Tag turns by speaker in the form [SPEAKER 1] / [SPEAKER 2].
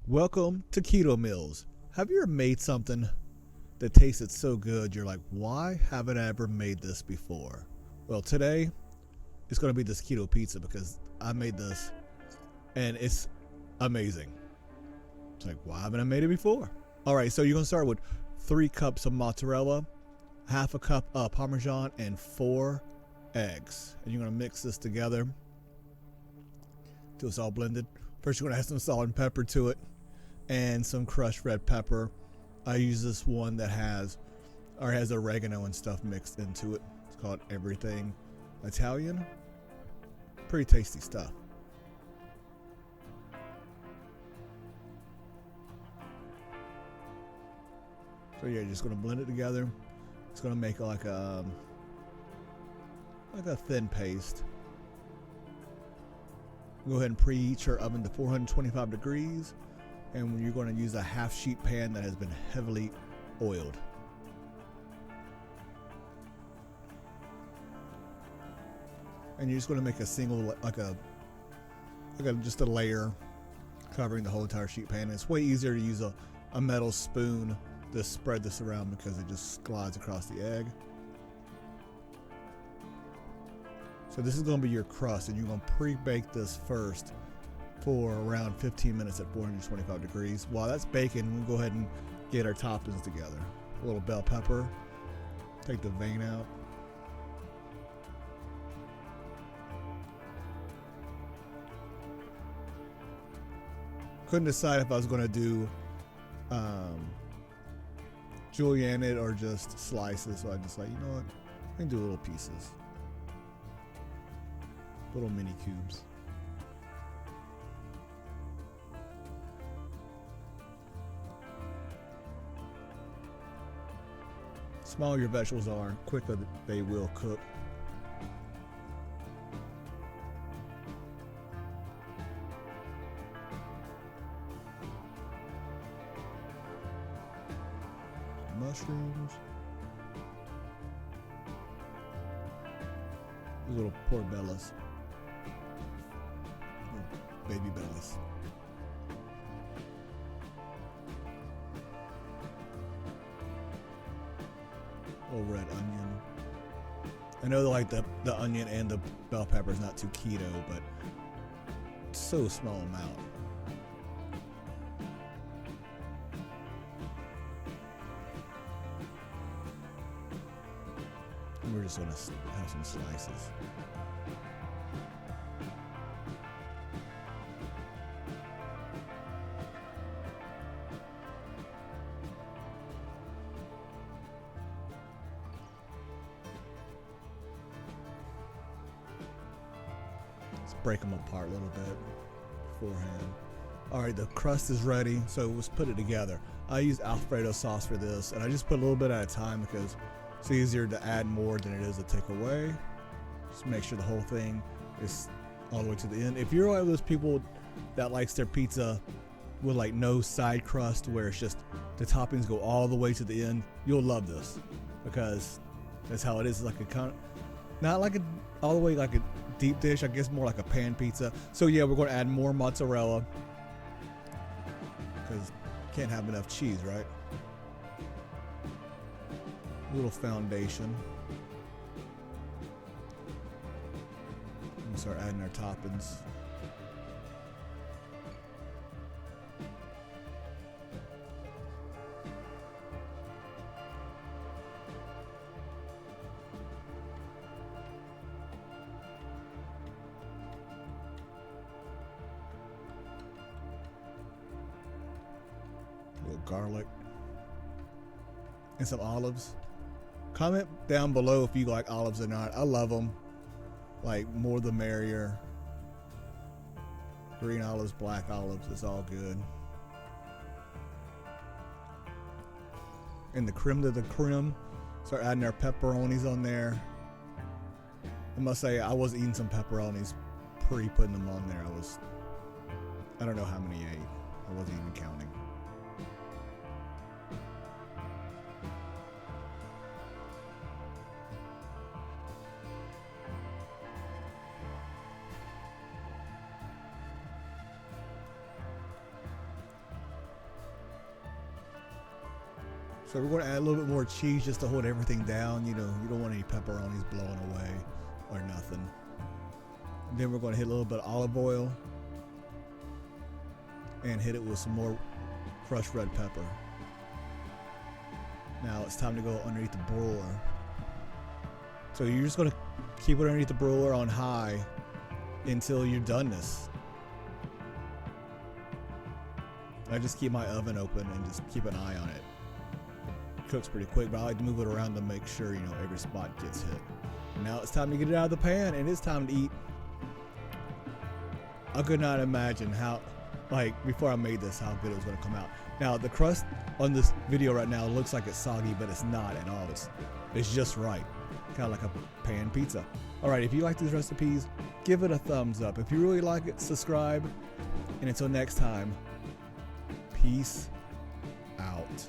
[SPEAKER 1] Welcome to Keto Meals. Have you ever made something that tasted so good you're like, why haven't I ever made this before? Well, today it's going to be this keto pizza because I made this and it's amazing. It's like, why haven't I made it before? All right, so you're going to start with 3 cups of mozzarella, half a cup of Parmesan, and 4 eggs. And you're going to mix this together till it's all blended. First, you're going to add some salt and pepper to it and some crushed red pepper. I use this one that has oregano and stuff mixed into it. It's called Everything Italian. Pretty tasty stuff. So yeah, you're just going to blend it together. It's going to make like a thin paste. Go ahead and preheat your oven to 425 degrees, and you're going to use a half sheet pan that has been heavily oiled. And you're just going to make a single, just a layer covering the whole entire sheet pan. And it's way easier to use a metal spoon to spread this around because it just glides across the egg. So this is going to be your crust, and you're going to pre-bake this first for around 15 minutes at 425 degrees. While that's baking, we'll go ahead and get our toppings together. A little bell pepper. Take the vein out. Couldn't decide if I was going to do julienne it or just slices, so I just like, you know what, I can do little pieces. Little mini cubes. Smaller your vegetables are, quicker they will cook. Mushrooms. These little portobellos. Baby bellies. Little red onion. I know like the onion and the bell pepper is not too keto, but it's so small amount. And we're just gonna have some slices. Break them apart a little bit beforehand. All right, the crust is ready, so let's put it together. I use Alfredo sauce for this, and I just put a little bit at a time because it's easier to add more than it is to take away. Just make sure the whole thing is all the way to the end. If you're one of those people that likes their pizza with like no side crust, where it's just the toppings go all the way to the end, you'll love this because that's how it is. It's like a kind of, not like a all the way like a deep dish, I guess more like a pan pizza. So yeah, we're going to add more mozzarella because you can't have enough cheese, right? A little foundation. And start adding our toppings. Garlic and some olives. Comment down below if you like olives or not. I love them. Like, more the merrier. Green olives, black olives, it's all good. And the creme de la creme, start adding our pepperonis on there. I must say, I was eating some pepperonis pre-putting them on there. I don't know how many I ate. I wasn't even counting. So we're going to add a little bit more cheese just to hold everything down. You know, you don't want any pepperonis blowing away or nothing. And then we're going to hit a little bit of olive oil and hit it with some more crushed red pepper. Now it's time to go underneath the broiler. So you're just going to keep it underneath the broiler on high until you're done this. I just keep my oven open and just keep an eye on it. It cooks pretty quick, but I like to move it around to make sure, you know, every spot gets hit. Now it's time to get it out of the pan, and it's time to eat. I could not imagine how, like, before I made this, how good it was going to come out. Now the crust on this video right now looks like it's soggy, but it's not at all. It's just right, kind of like a pan pizza. All right, if you like these recipes, give it a thumbs up. If you really like it, subscribe. And until next time, peace out.